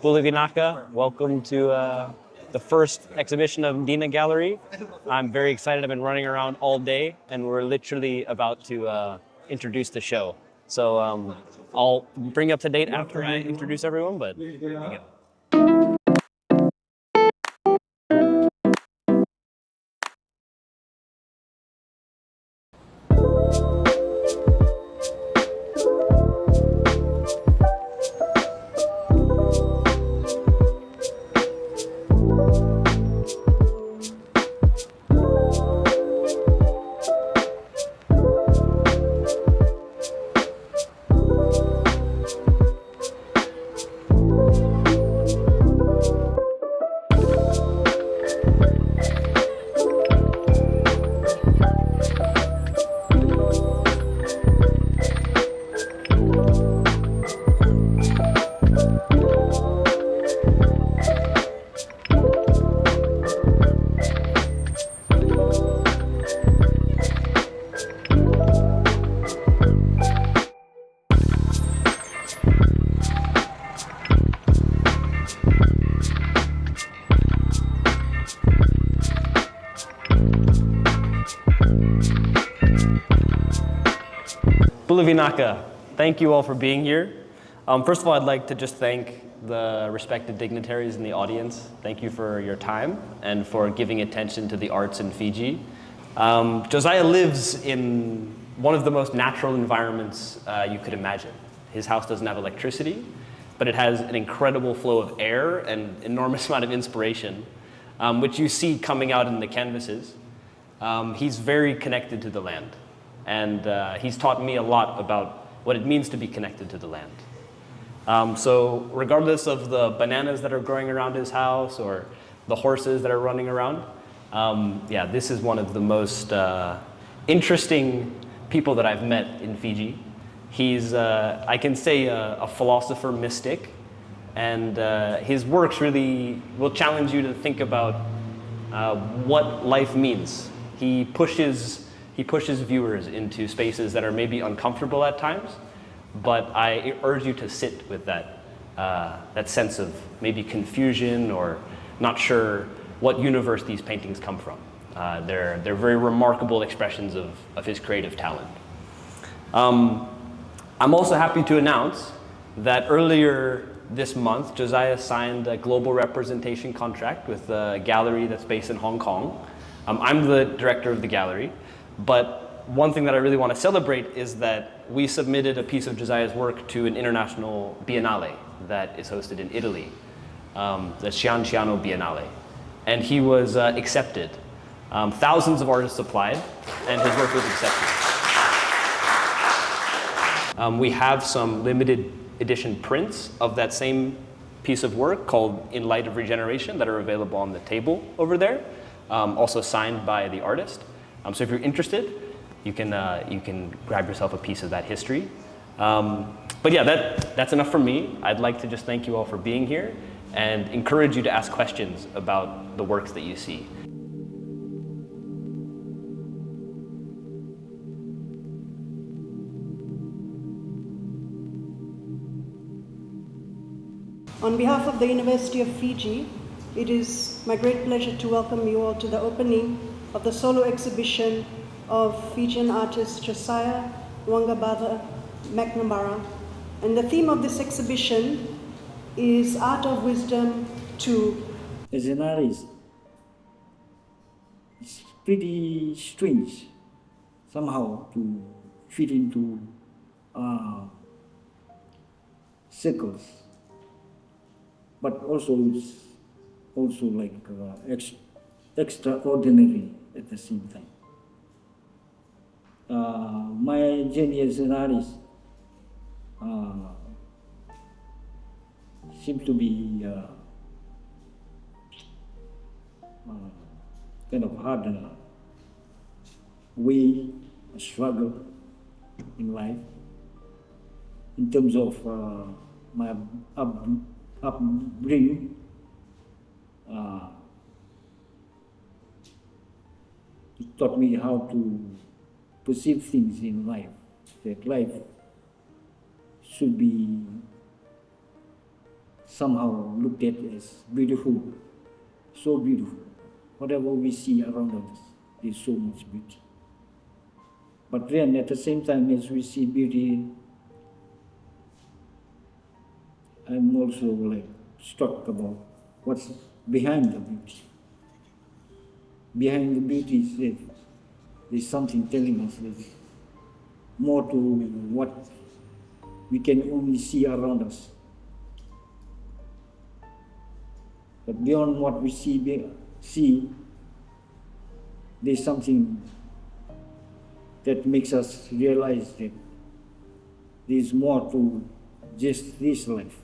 Bulavinaka, welcome to the first exhibition of NDINA Gallery. I'm very excited. I've been running around all day, and we're literally about to introduce the show. So I'll bring you up to date after I introduce everyone, but here we go. Bulavinaka, thank you all for being here. First of all, I'd like to just thank the respected dignitaries in the audience. Thank you for your time and for giving attention to the arts in Fiji. Josaia lives in one of the most natural environments you could imagine. His house doesn't have electricity, but it has an incredible flow of air and enormous amount of inspiration, which you see coming out in the canvases. He's very connected to the land. And he's taught me a lot about what it means to be connected to the land. So regardless of the bananas that are growing around his house or the horses that are running around, yeah, this is one of the most interesting people that I've met in Fiji. He's, I can say, a philosopher mystic, and his works really will challenge you to think about what life means. He pushes viewers into spaces that are maybe uncomfortable at times, but I urge you to sit with that sense of maybe confusion or not sure what universe these paintings come from. They're very remarkable expressions of his creative talent. I'm also happy to announce that earlier this month, Josaia signed a global representation contract with a gallery that's based in Hong Kong. I'm the director of the gallery. But one thing that I really want to celebrate is that we submitted a piece of Josia's work to an international biennale that is hosted in Italy, the Cianciano Biennale. And he was accepted. Thousands of artists applied, and his work was accepted. We have some limited edition prints of that same piece of work called In Light of Regeneration that are available on the table over there, also signed by the artist. So if you're interested, you can grab yourself a piece of that history. But yeah, that's enough for me. I'd like to just thank you all for being here and encourage you to ask questions about the works that you see. On behalf of the University of Fiji, it is my great pleasure to welcome you all to the opening of the solo exhibition of Fijian artist Josaia Wangabata McNamara. And the theme of this exhibition is Art of Wisdom 2. As an artist, it's pretty strange somehow to fit into circles, but also it's also like extraordinary at the same time. My journey as an artist seems to be kind of hard way, a struggle in life in terms of my upbringing. It taught me how to perceive things in life, that life should be somehow looked at as beautiful, so beautiful. Whatever we see around us, there's so much beauty. But then at the same time as we see beauty, I'm also like struck about what's behind the beauty. Behind the beauty is that there's something telling us there's more to what we can only see around us. But beyond what we see, there's something that makes us realize that there's more to just this life.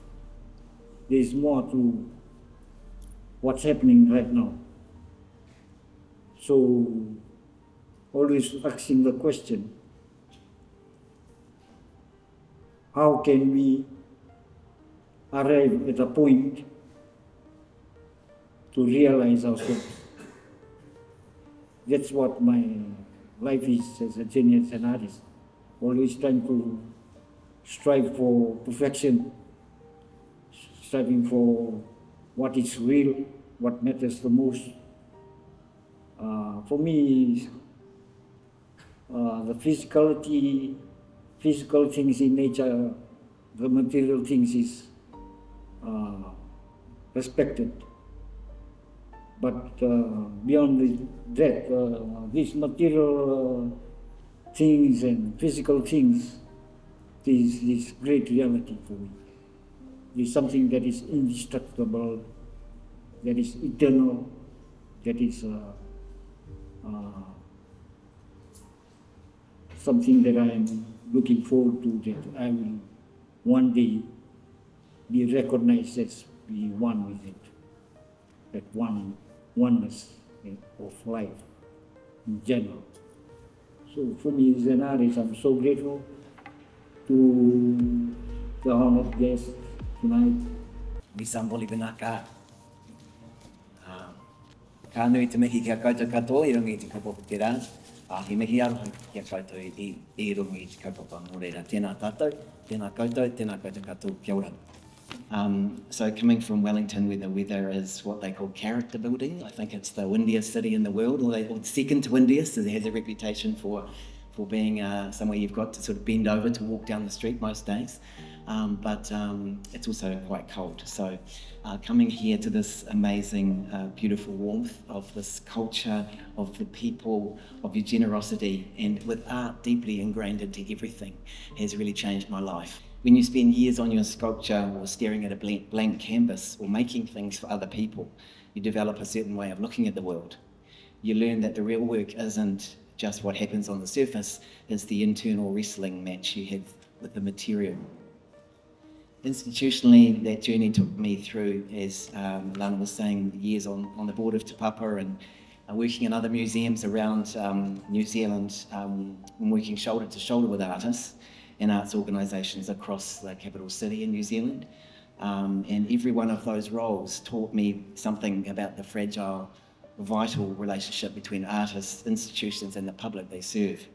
There's more to what's happening right now. So, always asking the question, how can we arrive at a point to realize ourselves? That's what my life is as a journey as an artist. Always trying to strive for perfection, striving for what is real, what matters the most. For me, the physical things in nature, the material things is respected. But beyond that, these material things and physical things, is this great reality for me. It's something that is indestructible, that is eternal, that is something that I am looking forward to, that I will one day be recognized as be one with it, that oneness of life in general. So for me as an artist, I'm so grateful to the honored guest tonight. Misamboli Vinaka. Ka nui te mihi kia koutou katoa I runga I te kaupapa te rā. He mihi aroha kia koutou I runga I te kaupapa mō reira. Tēnā tātou, tēnā koutou katoa, kia ora. So coming from Wellington, where the weather is what they call character building, I think it's the windiest city in the world, or second to windiest, so it has a reputation for being somewhere you've got to sort of bend over to walk down the street most days. But it's also quite cold. So coming here to this amazing, beautiful warmth of this culture, of the people, of your generosity, and with art deeply ingrained into everything has really changed my life. When you spend years on your sculpture or staring at a blank canvas or making things for other people, you develop a certain way of looking at the world. You learn that the real work isn't just what happens on the surface, it's the internal wrestling match you have with the material. Institutionally, that journey took me through, as Lana was saying, years on the board of Te Papa and working in other museums around New Zealand, and working shoulder to shoulder with artists and arts organisations across the capital city in New Zealand. And every one of those roles taught me something about the fragile, vital relationship between artists, institutions and the public they serve.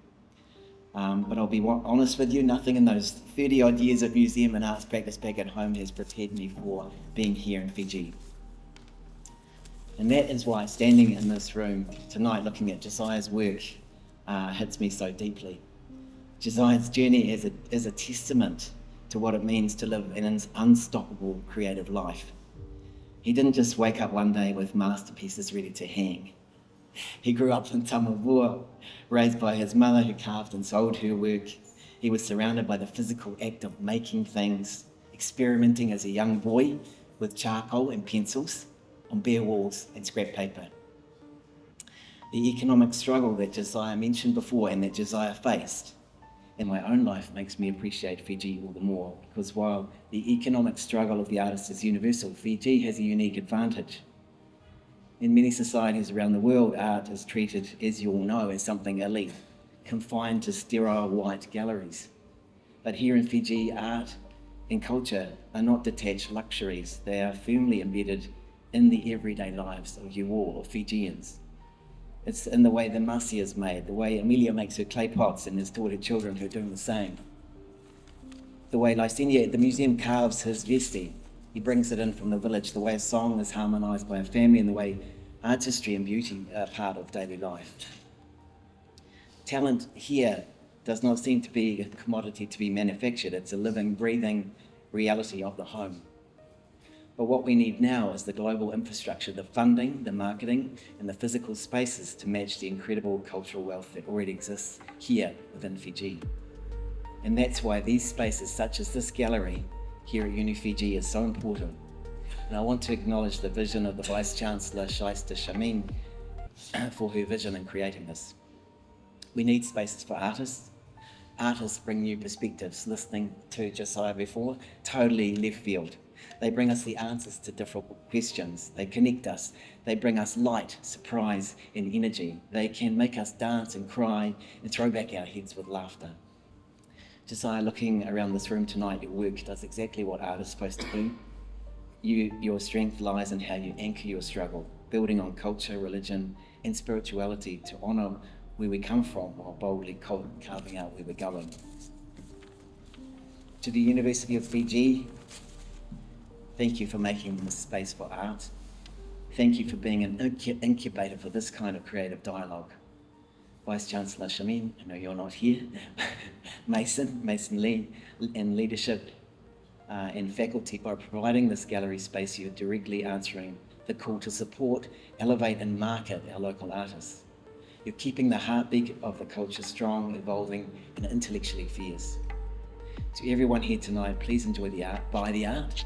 But I'll be honest with you, nothing in those 30 odd years of museum and arts practice back at home has prepared me for being here in Fiji. And that is why standing in this room tonight looking at Josia's work hits me so deeply. Josia's journey is a testament to what it means to live an unstoppable creative life. He didn't just wake up one day with masterpieces ready to hang. He grew up in Tamavua, raised by his mother who carved and sold her work. He was surrounded by the physical act of making things, experimenting as a young boy with charcoal and pencils on bare walls and scrap paper. The economic struggle that Josaia mentioned before and that Josaia faced in my own life makes me appreciate Fiji all the more, because while the economic struggle of the artist is universal, Fiji has a unique advantage. In many societies around the world, art is treated, as you all know, as something elite, confined to sterile white galleries. But here in Fiji, art and culture are not detached luxuries. They are firmly embedded in the everyday lives of you all, of Fijians. It's in the way the masi is made, the way Amelia makes her clay pots and has taught her children who are doing the same. The way Lysenia at the museum carves his vesti, He brings it in from the village, the way a song is harmonised by a family and the way artistry and beauty are part of daily life. Talent here does not seem to be a commodity to be manufactured. It's a living, breathing reality of the home. But what we need now is the global infrastructure, the funding, the marketing, and the physical spaces to match the incredible cultural wealth that already exists here within Fiji. And that's why these spaces, such as this gallery here at Uni Fiji, is so important. And I want to acknowledge the vision of the Vice Chancellor, Shaista Shamin, for her vision in creating this. We need spaces for artists. Artists bring new perspectives. Listening to Josaia before, totally left field. They bring us the answers to different questions. They connect us. They bring us light, surprise, and energy. They can make us dance and cry and throw back our heads with laughter. Josaia, looking around this room tonight, your work does exactly what art is supposed to do. Your strength lies in how you anchor your struggle, building on culture, religion, and spirituality to honour where we come from while boldly carving out where we're going. To the University of Fiji, thank you for making this space for art. Thank you for being an incubator for this kind of creative dialogue. Vice Chancellor Shamin, I know you're not here, Mason Lee, and leadership and faculty, by providing this gallery space, you're directly answering the call to support, elevate and market our local artists. You're keeping the heartbeat of the culture strong, evolving and intellectually fierce. To everyone here tonight, please enjoy the art, buy the art,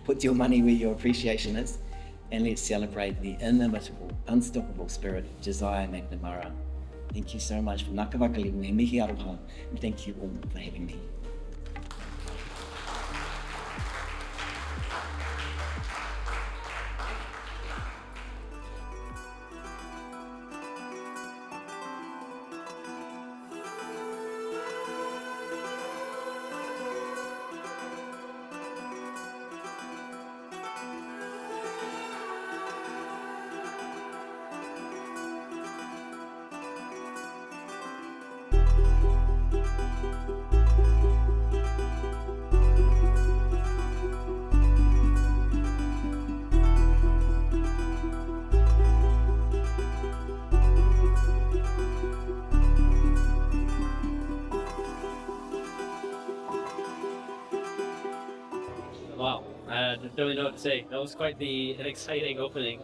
put your money where your appreciation is, and let's celebrate the inimitable, unstoppable spirit of Josia McNamara. Thank you so much for Nakawakali me mihi aroha, and thank you all for having me. Wow, I don't really know what to say. That was quite an exciting opening.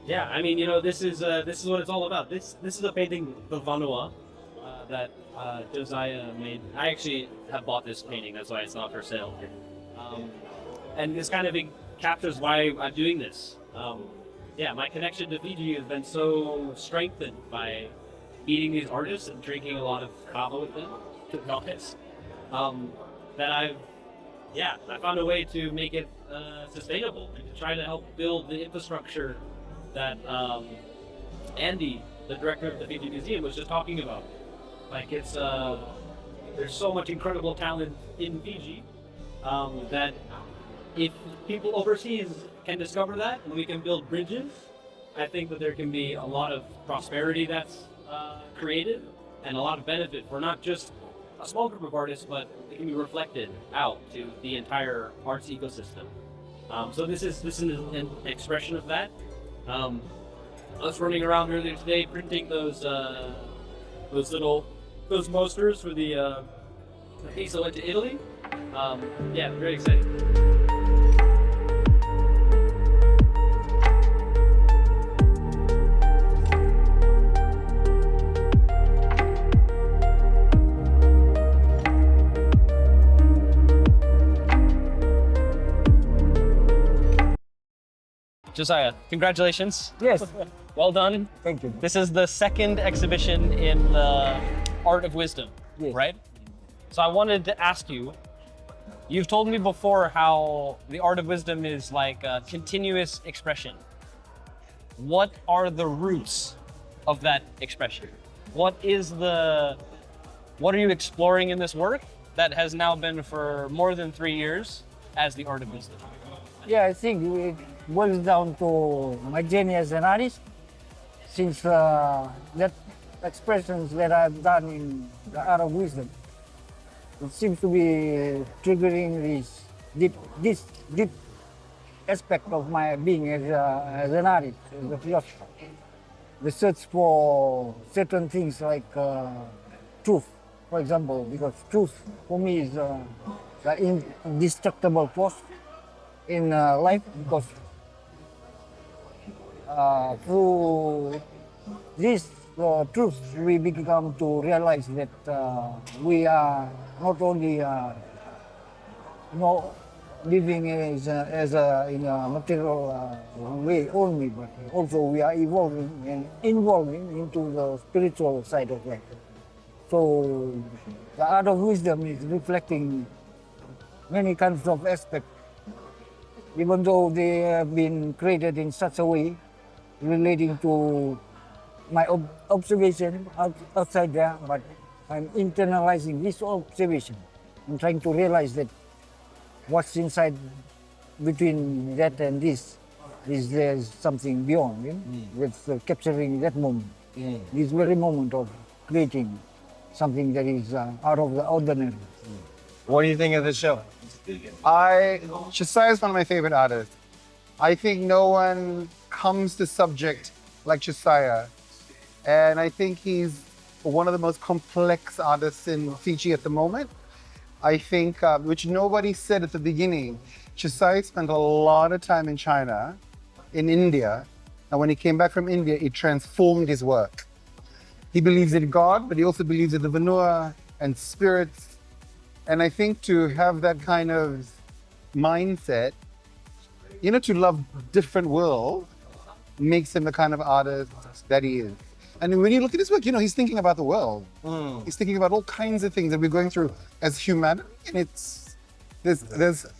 Yeah, I mean, this is what it's all about. This is a painting, the Vanua, that Josaia made. I actually have bought this painting, that's why it's not for sale. And this kind of captures why I'm doing this. Yeah, my connection to Fiji has been so strengthened by meeting these artists and drinking a lot of kava with them, to be honest, that I found a way to make it sustainable and to try to help build the infrastructure that Andy, the director of the Fiji Museum, was just talking about. Like, it's there's so much incredible talent in Fiji that if people overseas can discover that and we can build bridges, I think that there can be a lot of prosperity that's created and a lot of benefit for not just a small group of artists, but it can be reflected out to the entire arts ecosystem. So this is an expression of that. Us running around earlier today printing those posters for the piece I went to Italy. Yeah, very exciting. Josaia, congratulations. Yes, Well done. thank you. This is the second exhibition in the Art of Wisdom, Yes. right? So I wanted to ask you, you've told me before how the Art of Wisdom is like a continuous expression. What are the roots of that expression? What are you exploring in this work that has now been for more than 3 years as the Art of Wisdom? Yeah, I think it boils down to my journey as an artist. Since that expressions that I've done in the Art of Wisdom, it seems to be triggering this this aspect of my being as an artist, as a philosopher. The search for certain things like truth, for example, because truth for me is the indestructible force in life, because through these truths we become to realize that we are not only living in a material way only, but also we are evolving and involving into the spiritual side of life. So the art of wisdom is reflecting many kinds of aspects, even though they have been created in such a way relating to my observation outside there, but I'm internalizing this observation and trying to realize that what's inside between that and this is there's something beyond, with capturing that moment, this very moment of creating something that is out of the ordinary. What do you think of the show? Josaia is one of my favorite artists. I think no one comes to subject like Josaia, and I think he's one of the most complex artists in Fiji at the moment. I think, which nobody said at the beginning, Josaia spent a lot of time in China, in India, and when he came back from India, it transformed his work. He believes in God, but he also believes in the Vanua and spirits. And I think to have that kind of mindset, to love different worlds, makes him the kind of artist that he is. And when you look at his work, he's thinking about the world. He's thinking about all kinds of things that we're going through as humanity. And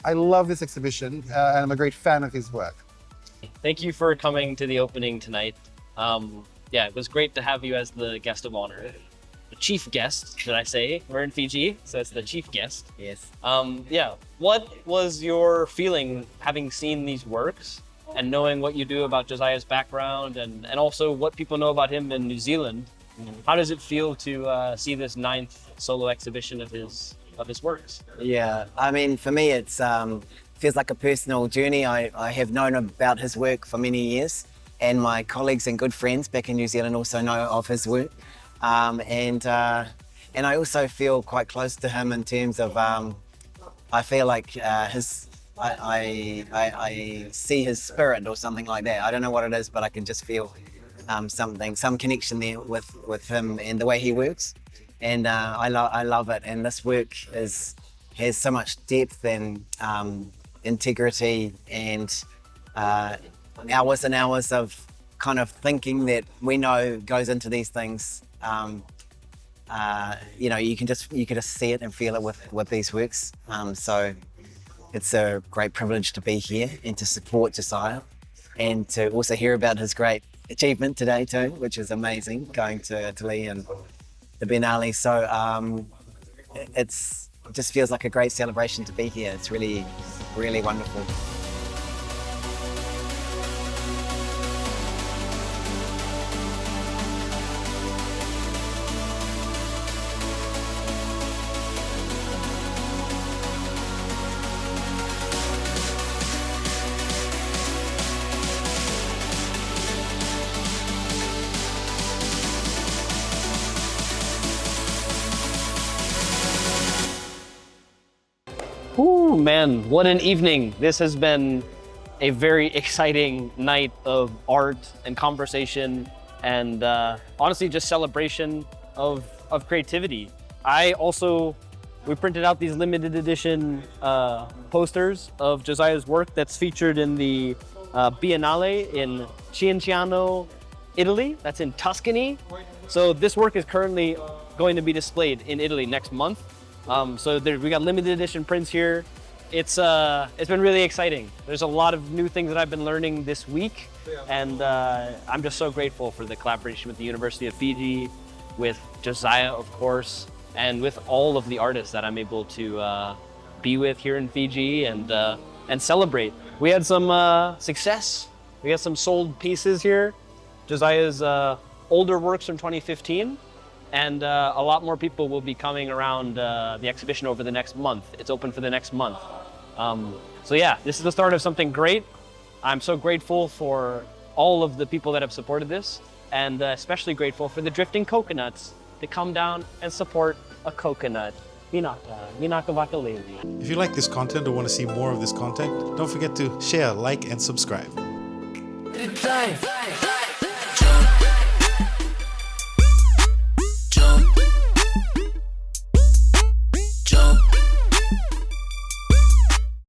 I love this exhibition, and I'm a great fan of his work. Thank you for coming to the opening tonight. It was great to have you as the guest of honor. The chief guest, should I say? We're in Fiji, so it's the chief guest. Yes. What was your feeling having seen these works and knowing what you do about Josia's background and also what people know about him in New Zealand? How does it feel to see this 9th solo exhibition of his works? Yeah, I mean, for me, it's feels like a personal journey. I have known about his work for many years, and my colleagues and good friends back in New Zealand also know of his work. And I also feel quite close to him in terms of I feel like I see his spirit or something like that. I don't know what it is, but I can just feel some connection there with him and the way he works. And I love it. And this work has so much depth and integrity and hours and hours of kind of thinking that we know goes into these things. You can just see it and feel it with these works. So it's a great privilege to be here and to support Josaia and to also hear about his great achievement today too, which is amazing, going to Italy and the Biennale. So it just feels like a great celebration to be here. It's really, really wonderful. Ooh, man, what an evening. This has been a very exciting night of art and conversation and honestly just celebration of creativity. We printed out these limited edition posters of Josia's work that's featured in the Biennale in Cianciano, Italy. That's in Tuscany. So this work is currently going to be displayed in Italy next month. We got limited edition prints here. It's been really exciting. There's a lot of new things that I've been learning this week, and I'm just so grateful for the collaboration with the University of Fiji, with Josaia, of course, and with all of the artists that I'm able to be with here in Fiji and celebrate. We had some success. We got some sold pieces here. Josia's older works from 2015. And a lot more people will be coming around the exhibition over the next month. It's open for the next month. So yeah, this is the start of something great. I'm so grateful for all of the people that have supported this, and especially grateful for the Drifting Coconuts to come down and support a coconut. Minaka Vakaleli. If you like this content or want to see more of this content, don't forget to share, like, and subscribe. The Drive.